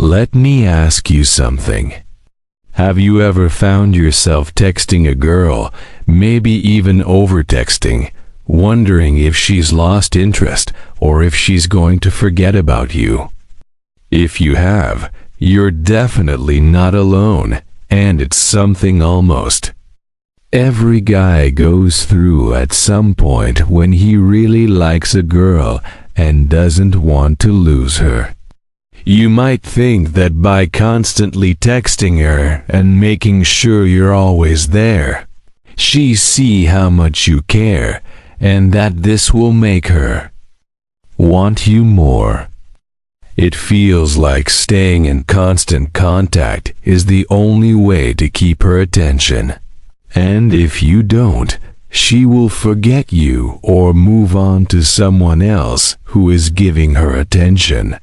Let me ask you something. Have you ever found yourself texting a girl, maybe even over-texting, wondering if she's lost interest or if she's going to forget about you? If you have, you're definitely not alone, and it's something almost every guy goes through at some point when he really likes a girl and doesn't want to lose her. You might think that by constantly texting her and making sure you're always there, she see how much you care and that this will make her want you more. It feels like staying in constant contact is the only way to keep her attention. And if you don't, she will forget you or move on to someone else who is giving her attention.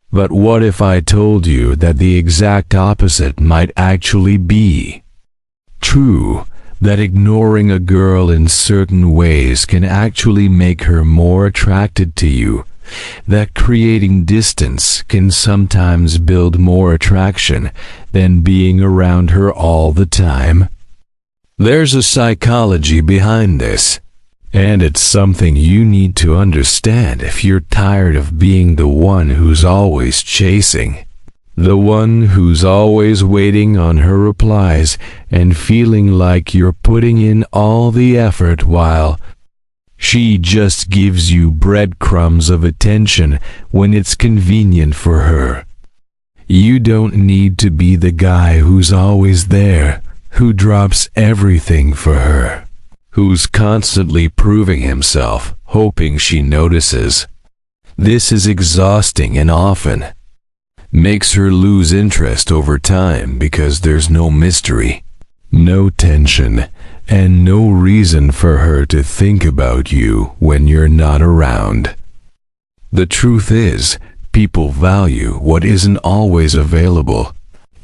But what if I told you that the exact opposite might actually be true? That ignoring a girl in certain ways can actually make her more attracted to you? That creating distance can sometimes build more attraction than being around her all the time? There's a psychology behind this, and it's something you need to understand if you're tired of being the one who's always chasing, the one who's always waiting on her replies and feeling like you're putting in all the effort while she just gives you breadcrumbs of attention when it's convenient for her. You don't need to be the guy who's always there, who drops everything for her, who's constantly proving himself, hoping she notices. This is exhausting and often makes her lose interest over time because there's no mystery, no tension, and no reason for her to think about you when you're not around. The truth is, people value what isn't always available.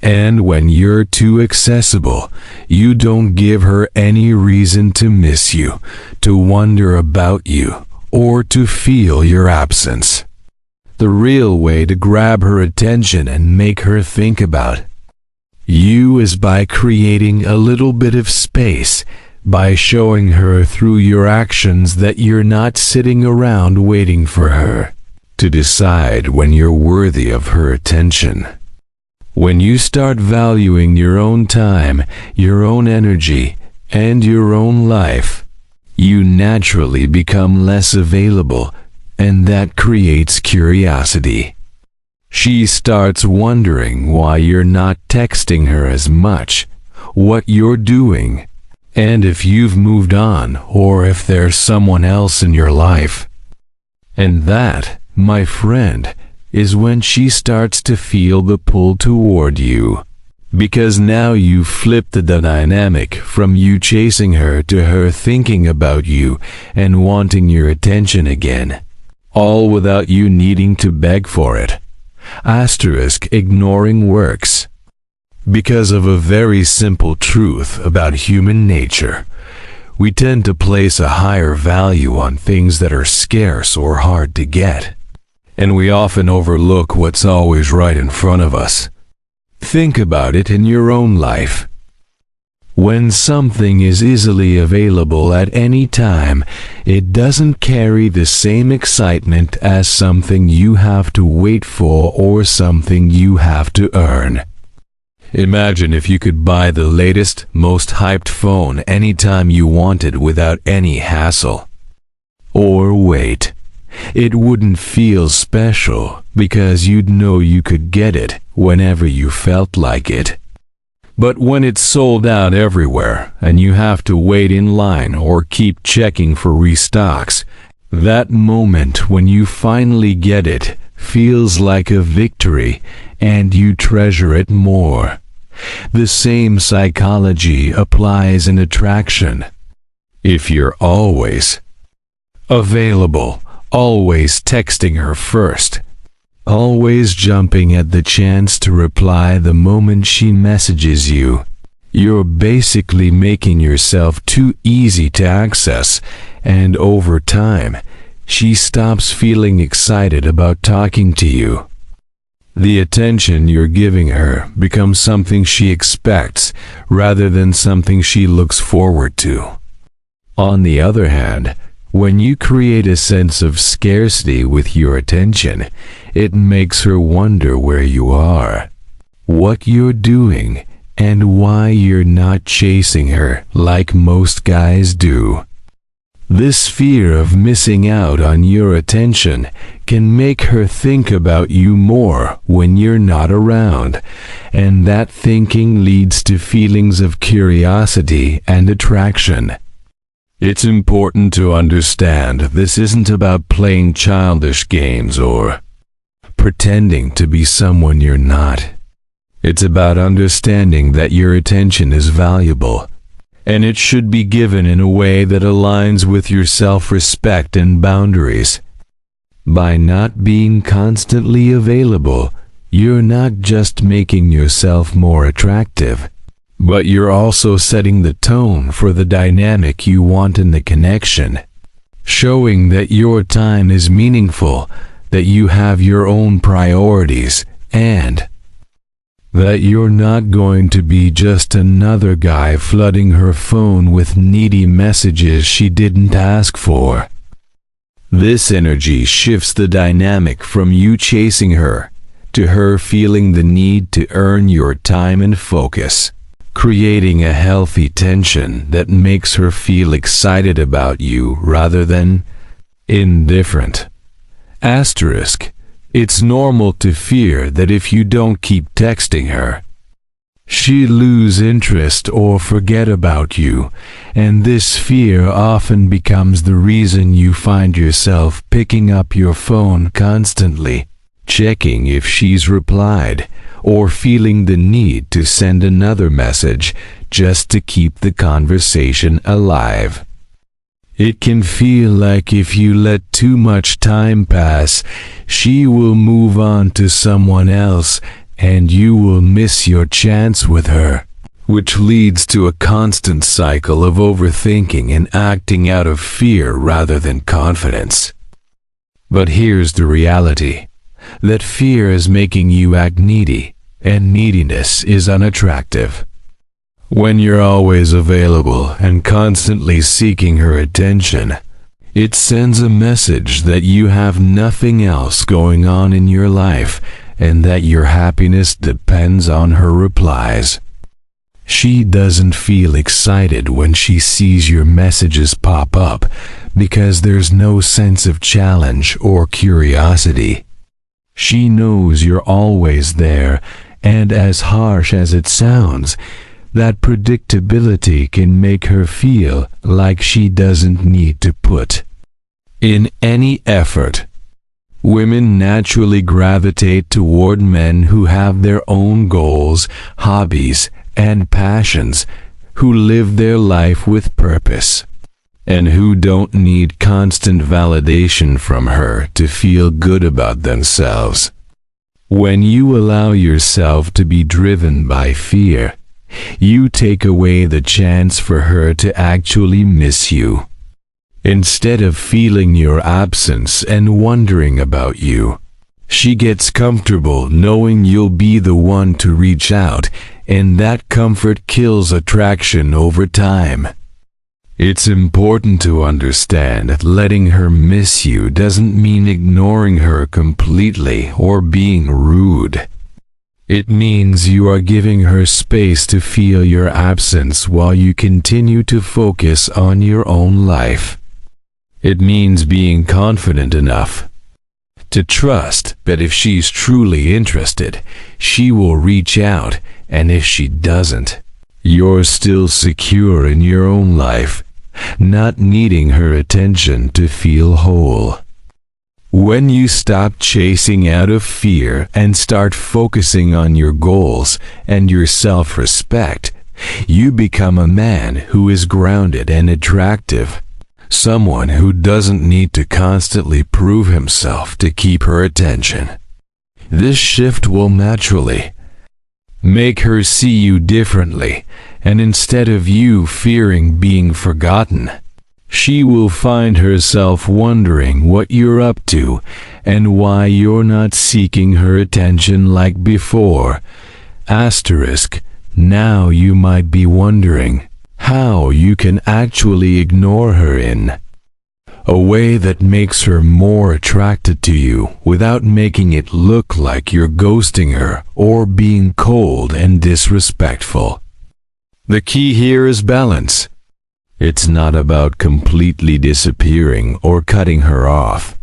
And when you're too accessible, you don't give her any reason to miss you, to wonder about you, or to feel your absence. The real way to grab her attention and make her think about you is by creating a little bit of space, by showing her through your actions that you're not sitting around waiting for her to decide when you're worthy of her attention. When you start valuing your own time, your own energy, and your own life, you naturally become less available, and that creates curiosity. She starts wondering why you're not texting her as much, what you're doing, and if you've moved on or if there's someone else in your life. And that, my friend, is when she starts to feel the pull toward you. Because now you've flipped the dynamic from you chasing her to her thinking about you and wanting your attention again. All without you needing to beg for it. Asterisk ignoring works. Because of a very simple truth about human nature. We tend to place a higher value on things that are scarce or hard to get. And we often overlook what's always right in front of us. Think about it in your own life. When something is easily available at any time, it doesn't carry the same excitement as something you have to wait for or something you have to earn. Imagine if you could buy the latest, most hyped phone anytime you wanted without any hassle. Or wait. It wouldn't feel special because you'd know you could get it whenever you felt like it. But when it's sold out everywhere and you have to wait in line or keep checking for restocks, that moment when you finally get it feels like a victory and you treasure it more. The same psychology applies in attraction. If you're always available, always texting her first, always jumping at the chance to reply the moment she messages you, you're basically making yourself too easy to access, and over time, she stops feeling excited about talking to you. The attention you're giving her becomes something she expects rather than something she looks forward to. On the other hand, when you create a sense of scarcity with your attention, it makes her wonder where you are, what you're doing, and why you're not chasing her like most guys do. This fear of missing out on your attention can make her think about you more when you're not around, and that thinking leads to feelings of curiosity and attraction. It's important to understand this isn't about playing childish games or pretending to be someone you're not. It's about understanding that your attention is valuable, and it should be given in a way that aligns with your self-respect and boundaries. By not being constantly available, you're not just making yourself more attractive, but you're also setting the tone for the dynamic you want in the connection, showing that your time is meaningful, that you have your own priorities, and that you're not going to be just another guy flooding her phone with needy messages she didn't ask for. This energy shifts the dynamic from you chasing her to her feeling the need to earn your time and focus, creating a healthy tension that makes her feel excited about you rather than indifferent. Asterisk. It's normal to fear that if you don't keep texting her, she'll lose interest or forget about you, and this fear often becomes the reason you find yourself picking up your phone constantly, checking if she's replied, or feeling the need to send another message just to keep the conversation alive. It can feel like if you let too much time pass, she will move on to someone else and you will miss your chance with her, which leads to a constant cycle of overthinking and acting out of fear rather than confidence. But here's the reality, that fear is making you act needy, and neediness is unattractive. When you're always available and constantly seeking her attention, it sends a message that you have nothing else going on in your life and that your happiness depends on her replies. She doesn't feel excited when she sees your messages pop up because there's no sense of challenge or curiosity. She knows you're always there, and as harsh as it sounds, that predictability can make her feel like she doesn't need to put in any effort. Women naturally gravitate toward men who have their own goals, hobbies, and passions, who live their life with purpose, and who don't need constant validation from her to feel good about themselves. When you allow yourself to be driven by fear, you take away the chance for her to actually miss you. Instead of feeling your absence and wondering about you, she gets comfortable knowing you'll be the one to reach out, and that comfort kills attraction over time. It's important to understand that letting her miss you doesn't mean ignoring her completely or being rude. It means you are giving her space to feel your absence while you continue to focus on your own life. It means being confident enough to trust that if she's truly interested, she will reach out, and if she doesn't, you're still secure in your own life, not needing her attention to feel whole. When you stop chasing out of fear and start focusing on your goals and your self-respect, you become a man who is grounded and attractive, someone who doesn't need to constantly prove himself to keep her attention. This shift will naturally make her see you differently, and instead of you fearing being forgotten, She will find herself wondering what you're up to and why you're not seeking her attention like before. Asterisk, now you might be wondering how you can actually ignore her in a way that makes her more attracted to you without making it look like you're ghosting her or being cold and disrespectful. The key here is balance. It's not about completely disappearing or cutting her off.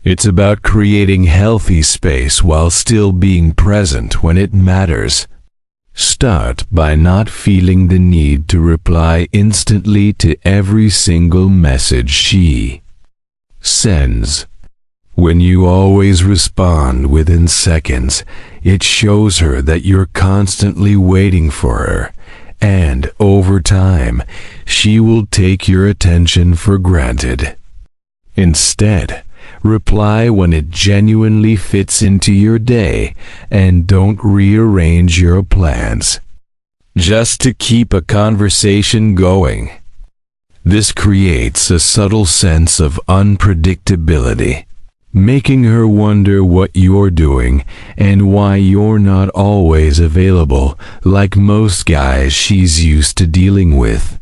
It's about creating healthy space while still being present when it matters. Start by not feeling the need to reply instantly to every single message she sends. When you always respond within seconds, it shows her that you're constantly waiting for her, and over time, she will take your attention for granted. Instead, reply when it genuinely fits into your day and don't rearrange your plans just to keep a conversation going. This creates a subtle sense of unpredictability, making her wonder what you're doing and why you're not always available like most guys she's used to dealing with.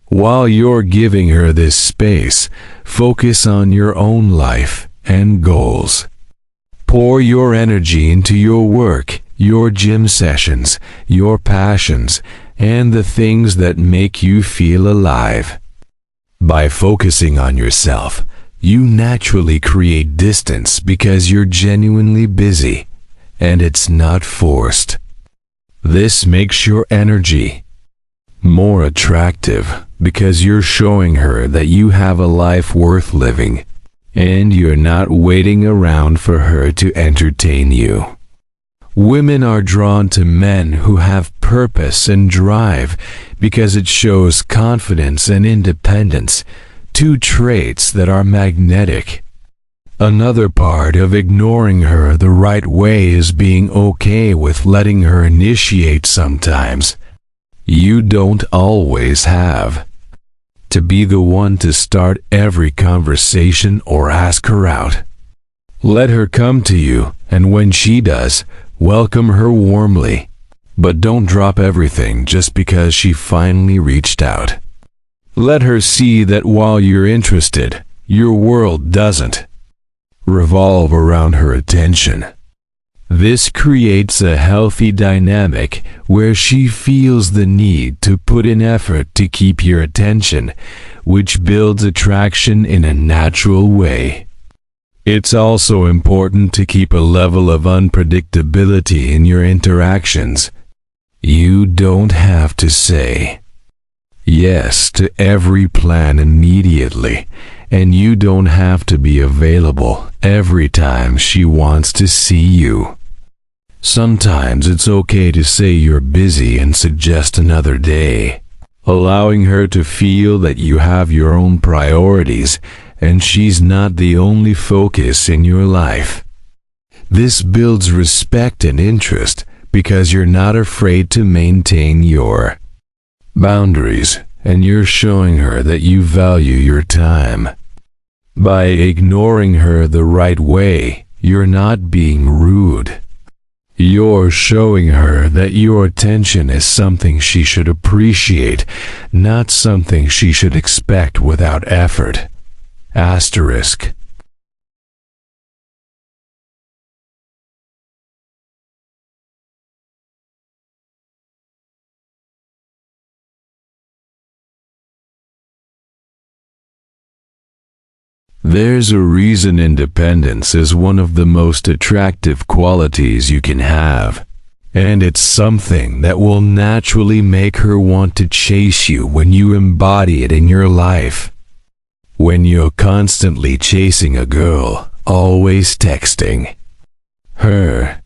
While you're giving her this space, focus on your own life and goals. Pour your energy into your work, your gym sessions, your passions, and the things that make you feel alive. By focusing on yourself, you naturally create distance because you're genuinely busy, and it's not forced. This makes your energy more attractive because you're showing her that you have a life worth living, and you're not waiting around for her to entertain you. Women are drawn to men who have purpose and drive because it shows confidence and independence, two traits that are magnetic. Another part of ignoring her the right way is being okay with letting her initiate sometimes. You don't always have to be the one to start every conversation or ask her out. Let her come to you, and when she does, welcome her warmly. But don't drop everything just because she finally reached out. Let her see that while you're interested, your world doesn't revolve around her attention. This creates a healthy dynamic where she feels the need to put in effort to keep your attention, which builds attraction in a natural way. It's also important to keep a level of unpredictability in your interactions. You don't have to say yes to every plan immediately, and you don't have to be available every time she wants to see you. Sometimes it's okay to say you're busy and suggest another day, allowing her to feel that you have your own priorities and she's not the only focus in your life. This builds respect and interest because you're not afraid to maintain your boundaries, and you're showing her that you value your time. By ignoring her the right way, you're not being rude. You're showing her that your attention is something she should appreciate, not something she should expect without effort. Asterisk. There's a reason independence is one of the most attractive qualities you can have, and it's something that will naturally make her want to chase you when you embody it in your life. When you're constantly chasing a girl, always texting her,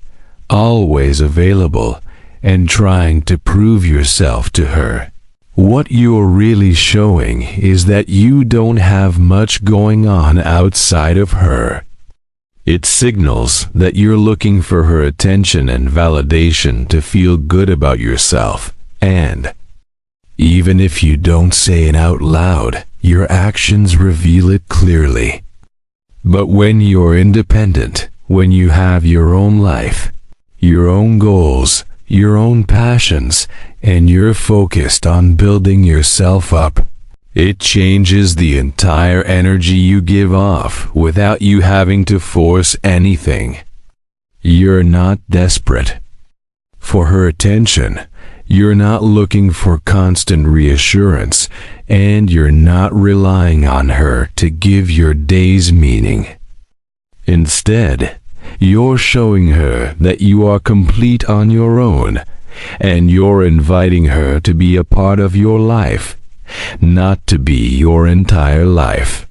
always available, and trying to prove yourself to her, what you're really showing is that you don't have much going on outside of her. It signals that you're looking for her attention and validation to feel good about yourself, and even if you don't say it out loud, your actions reveal it clearly. But when you're independent, when you have your own life, your own goals, your own passions, and you're focused on building yourself up, it changes the entire energy you give off without you having to force anything. You're not desperate for her attention. You're not looking for constant reassurance, and you're not relying on her to give your days meaning. Instead, you're showing her that you are complete on your own, and you're inviting her to be a part of your life, not to be your entire life.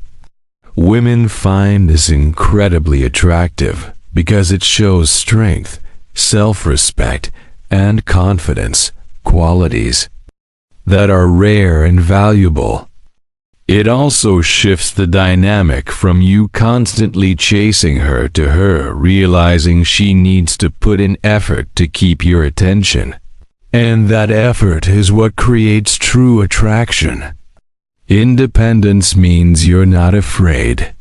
Women find this incredibly attractive because it shows strength, self-respect, and confidence, qualities that are rare and valuable. It also shifts the dynamic from you constantly chasing her to her realizing she needs to put in effort to keep your attention. And that effort is what creates true attraction. Independence means you're not afraid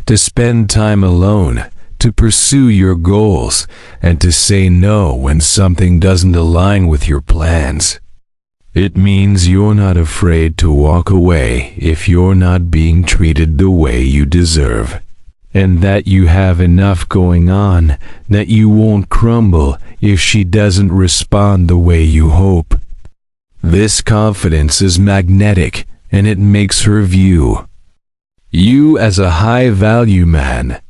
to spend time alone, to pursue your goals, and to say no when something doesn't align with your plans. It means you're not afraid to walk away if you're not being treated the way you deserve, and that you have enough going on that you won't crumble if she doesn't respond the way you hope. This confidence is magnetic, and it makes her view you as a high-value man.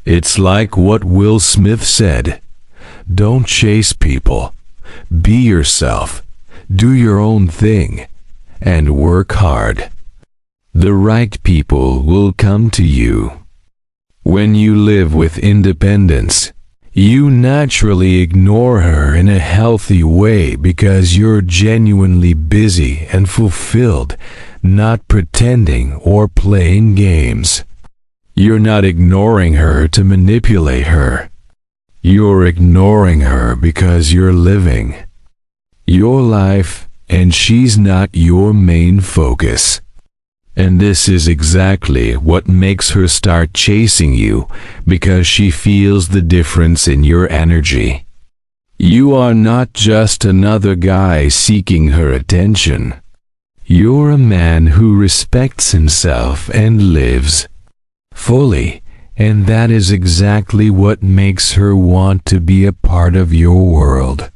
It's like what Will Smith said, "Don't chase people. Be yourself. Do your own thing, and work hard. The right people will come to you." When you live with independence, you naturally ignore her in a healthy way because you're genuinely busy and fulfilled, not pretending or playing games. You're not ignoring her to manipulate her. You're ignoring her because you're living your life, and she's not your main focus. And this is exactly what makes her start chasing you, because she feels the difference in your energy. You are not just another guy seeking her attention. You're a man who respects himself and lives fully, and that is exactly what makes her want to be a part of your world.